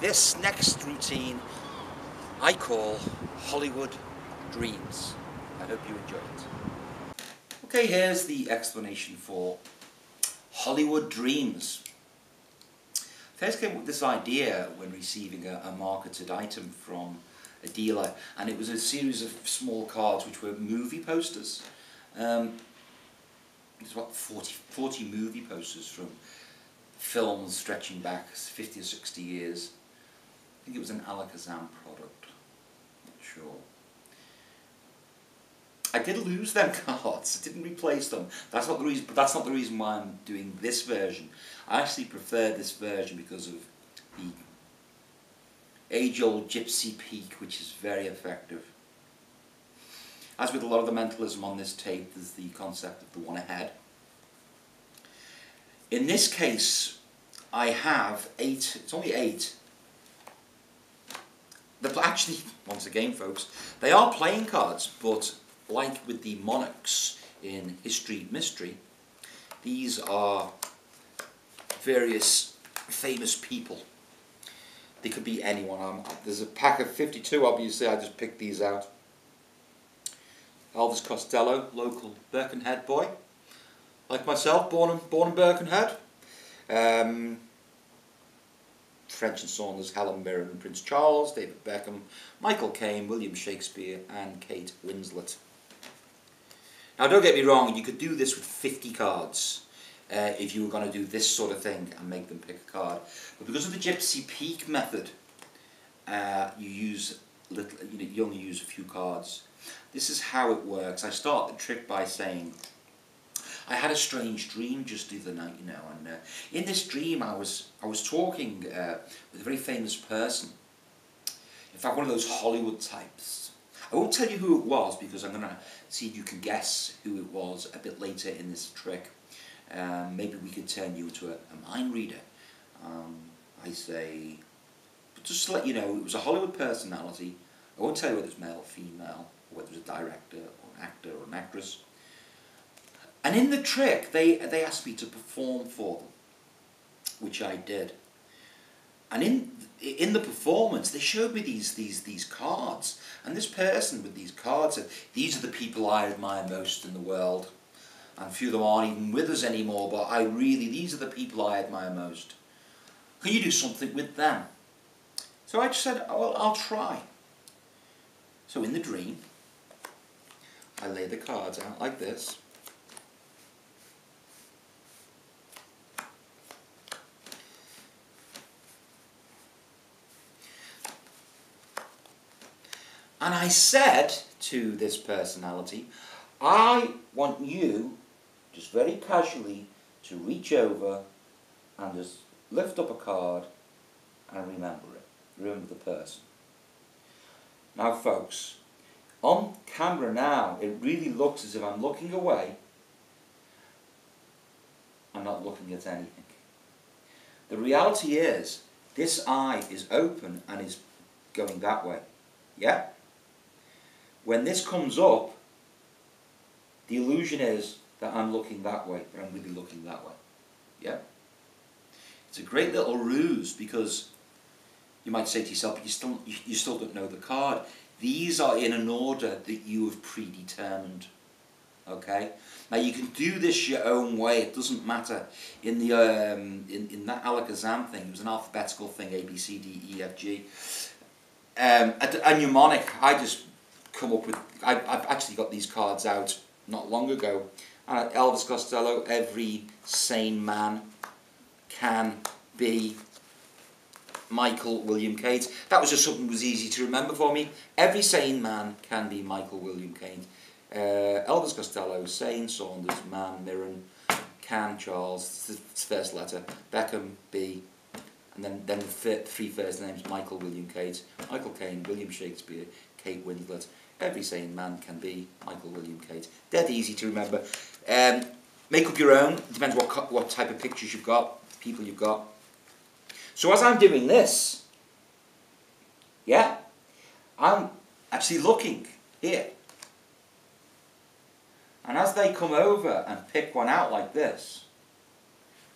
This next routine I call Hollywood Dreams. I hope you enjoy it. Okay, here's the explanation for Hollywood Dreams. First came up with this idea when receiving a marketed item from a dealer, and it was a series of small cards which were movie posters. There's about 40 movie posters from films stretching back 50 or 60 years. I think it was an Alakazam product, not sure. I did lose them cards, I didn't replace them. That's not the reason, but that's not the reason why I'm doing this version. I actually prefer this version because of the age-old Gypsy Peak, which is very effective. As with a lot of the mentalism on this tape, there's the concept of the one ahead. In this case, I have 8, it's only 8. Actually, once again folks, they are playing cards, but like with the monarchs in History Mystery, these are various famous people. They could be anyone. There's a pack of 52, obviously I just picked these out. Elvis Costello, local Birkenhead boy. Like myself, born in Birkenhead. French and Saunders, Helen Mirren and Prince Charles, David Beckham, Michael Caine, William Shakespeare and Kate Winslet. Now don't get me wrong, you could do this with 50 cards if you were going to do this sort of thing and make them pick a card. But because of the Gypsy Peak method, you only use a few cards. This is how it works. I start the trick by saying, I had a strange dream just the other night, you know, and in this dream I was talking with a very famous person. In fact, one of those Hollywood types. I won't tell you who it was because I'm going to see if you can guess who it was a bit later in this trick. Maybe we could turn you into a mind reader. I say, but just to let you know, it was a Hollywood personality. I won't tell you whether it's male or female, or whether it's a director or an actor or an actress. And in the trick, they asked me to perform for them, which I did. And in the performance, they showed me these cards, and this person with these cards said, "These are the people I admire most in the world." And a few of them aren't even with us anymore, but these are the people I admire most. Can you do something with them? So I just said, oh, well, I'll try. So in the dream, I lay the cards out like this. And I said to this personality, I want you, just very casually, to reach over and just lift up a card and remember it. Remember the person. Now folks, on camera now, it really looks as if I'm looking away. I'm not looking at anything. The reality is, this eye is open and is going that way. Yeah? When this comes up, the illusion is that I'm looking that way, but I'm really looking that way. Yeah? It's a great little ruse because you might say to yourself, but you still don't know the card. These are in an order that you have predetermined. Okay? Now you can do this your own way, it doesn't matter. In the in that Alakazam thing, it was an alphabetical thing, A, B, C, D, E, F, G. A mnemonic, I just come up with, I've actually got these cards out not long ago. Elvis Costello, every sane man can be Michael William Caine. That was just something that was easy to remember for me. Every sane man can be Michael William Caine. Elvis Costello, sane, Saunders, man, Mirren, Can, Charles, it's the first letter, Beckham, B, and then the three first names, Michael William Caine, Michael Caine, William Shakespeare, Kate Winslet. Every sane man can be Michael William Caine. Dead easy to remember. Make up your own. It depends what type of pictures you've got, people you've got. So as I'm doing this, yeah, I'm actually looking here. And as they come over and pick one out like this,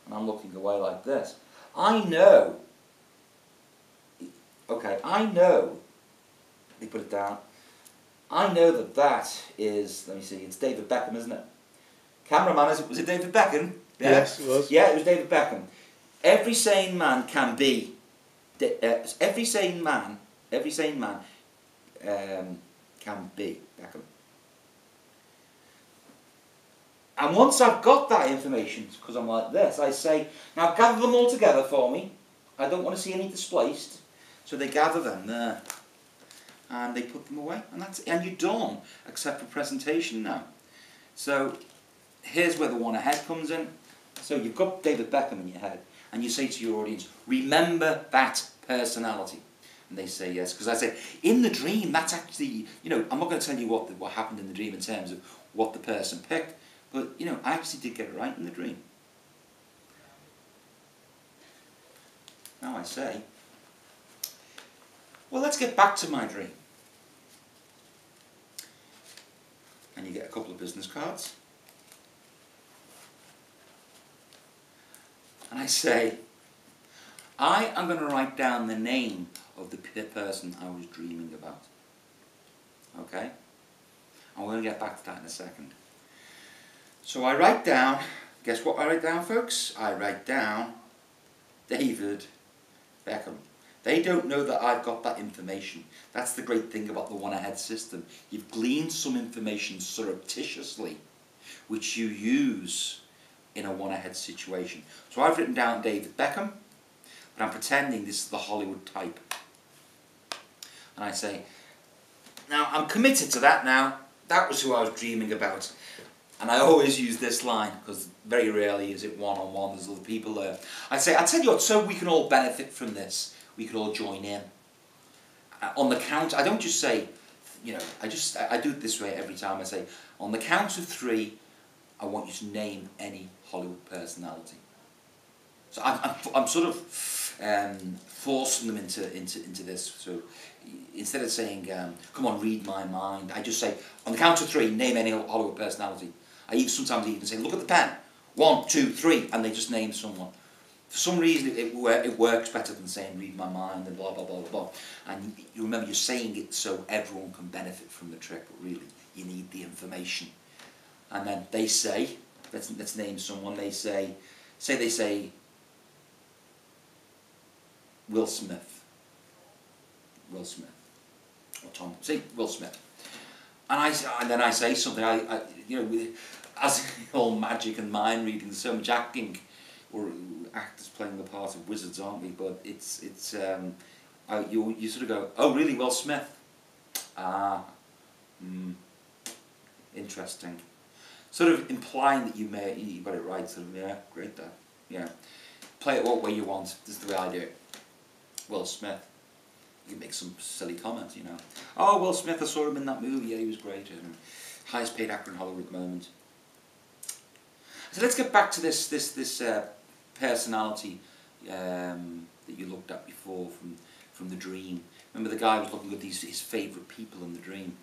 and I'm looking away like this, I know okay, I know, let me put it down, I know that that is, let me see, it's David Beckham, isn't it? Cameraman, was it David Beckham? Yeah? Yes, it was. Yeah, it was David Beckham. Every sane man can be, every sane man can be Beckham. And once I've got that information, because I'm like this, I say, now gather them all together for me. I don't want to see any displaced. So they gather them there. And they put them away. And you're done, except for presentation now. So here's where the one ahead comes in. So you've got David Beckham in your head. And you say to your audience, remember that personality. And they say yes. Because I say, in the dream, that's actually, I'm not going to tell you what happened in the dream in terms of what the person picked. But, I actually did get it right in the dream. Now I say, well, let's get back to my dream. And you get a couple of business cards. And I say, I am going to write down the name of the person I was dreaming about. Okay? I'm going to get back to that in a second. So I write down, guess what I write down, folks? I write down David Beckham. They don't know that I've got that information. That's the great thing about the one ahead system. You've gleaned some information surreptitiously, which you use in a one ahead situation. So I've written down David Beckham, but I'm pretending this is the Hollywood type. And I say, now I'm committed to that now. That was who I was dreaming about. And I always use this line, because very rarely is it one-on-one, there's other people there. I say, I'll tell you what, so we can all benefit from this. We could all join in. On the count, I don't just say, I do it this way every time. I say, on the count of 3, I want you to name any Hollywood personality. So I'm sort of forcing them into this. So instead of saying, come on, read my mind, I just say, on the count of 3, name any Hollywood personality. I sometimes even say, look at the pen. 1, 2, 3, and they just name someone. For some reason, it works better than saying, read my mind, and blah, blah, blah, blah. And you remember, you're saying it so everyone can benefit from the trick, but really, you need the information. And then they say, let's name someone, they say Will Smith. Will Smith. Or Tom, say Will Smith. And then I say something, as all magic and mind reading, there's so much acting, or actors playing the part of wizards, aren't we? But you sort of go, oh really, Will Smith? Interesting. Sort of implying that you got it right, sort of, yeah, great that, yeah. Play it what way you want, this is the way I do it. Will Smith. You can make some silly comment, Oh, Will Smith, I saw him in that movie, yeah, he was great. Highest paid actor in Hollywood at the moment. So let's get back to this personality that you looked at before from the dream. Remember the guy was looking at his favourite people in the dream.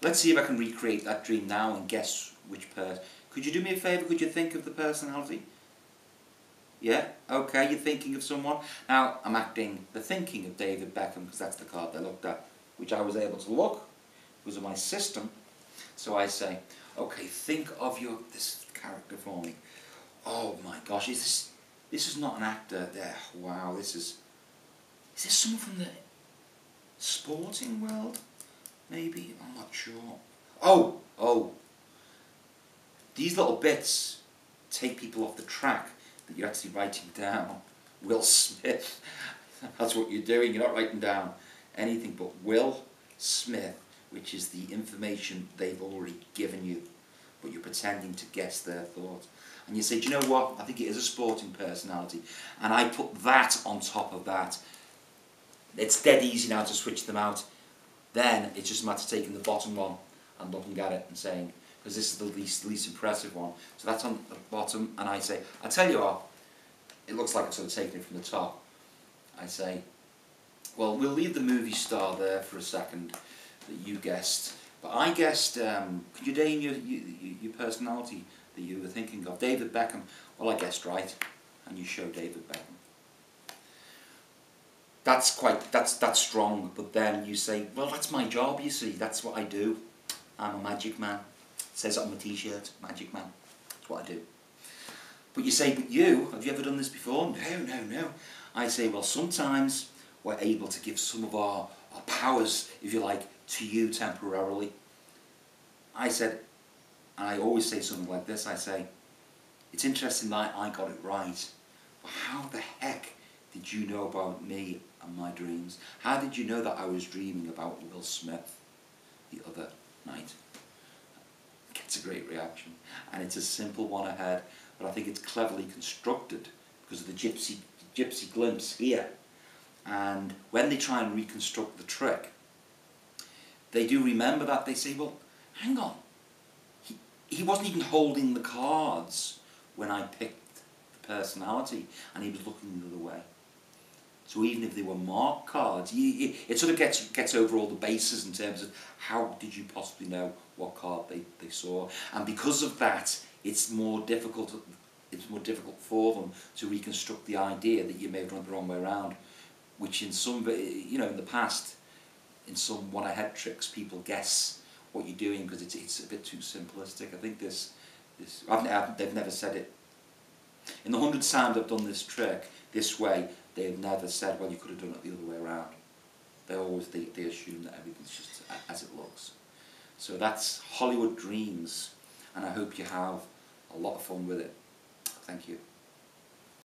Let's see if I can recreate that dream now and guess which person. Could you do me a favour? Could you think of the personality? Yeah? Okay, you're thinking of someone. Now, I'm acting the thinking of David Beckham, because that's the card I looked at, which I was able to look because of my system. So I say, okay, think of this character for me. Oh my gosh, this is not an actor there. Wow, is this someone from the sporting world? Maybe, I'm not sure. Oh, these little bits take people off the track that you're actually writing down. Will Smith, that's what you're doing, you're not writing down anything but Will Smith, which is the information they've already given you, but you're pretending to guess their thoughts. And you say, do you know what, I think it is a sporting personality, and I put that on top of that. It's dead easy now to switch them out. Then it's just a matter of taking the bottom one and looking at it and saying, because this is the least impressive one. So that's on the bottom, and I say, I tell you what, it looks like I'm sort of taking it from the top. I say, well, we'll leave the movie star there for a second that you guessed. But I guessed, could you name your personality that you were thinking of? David Beckham. Well, I guessed right, and you show David Beckham. that's strong. But then you say, well, that's my job. You see, that's what I do. I'm a magic man. It says it on my T-shirt, Magic Man. That's what I do. But you say, but you, have you ever done this before? No, no, no. I say, well, sometimes we're able to give some of our powers, if you like, to you temporarily. I said, and I always say something like this, I say, it's interesting that I got it right, but how the heck did you know about me and my dreams? How did you know that I was dreaming about Will Smith the other night? Gets a great reaction, and it's a simple one I had, but I think it's cleverly constructed because of the gypsy glimpse here. And when they try and reconstruct the trick, they do remember that. They say, well, hang on, he wasn't even holding the cards when I picked the personality, and he was looking the other way. So even if they were marked cards, it sort of gets over all the bases in terms of how did you possibly know what card they saw. And because of that, it's more difficult for them to reconstruct the idea that you may have done it the wrong way around, which in some, in the past, in some one-ahead tricks, people guess what you're doing because it's a bit too simplistic. I think they've never said it. In the 100 times I've done this trick this way, they've never said, well, you could have done it the other way around. They assume that everything's just as it looks. So that's Hollywood Dreams, and I hope you have a lot of fun with it. Thank you.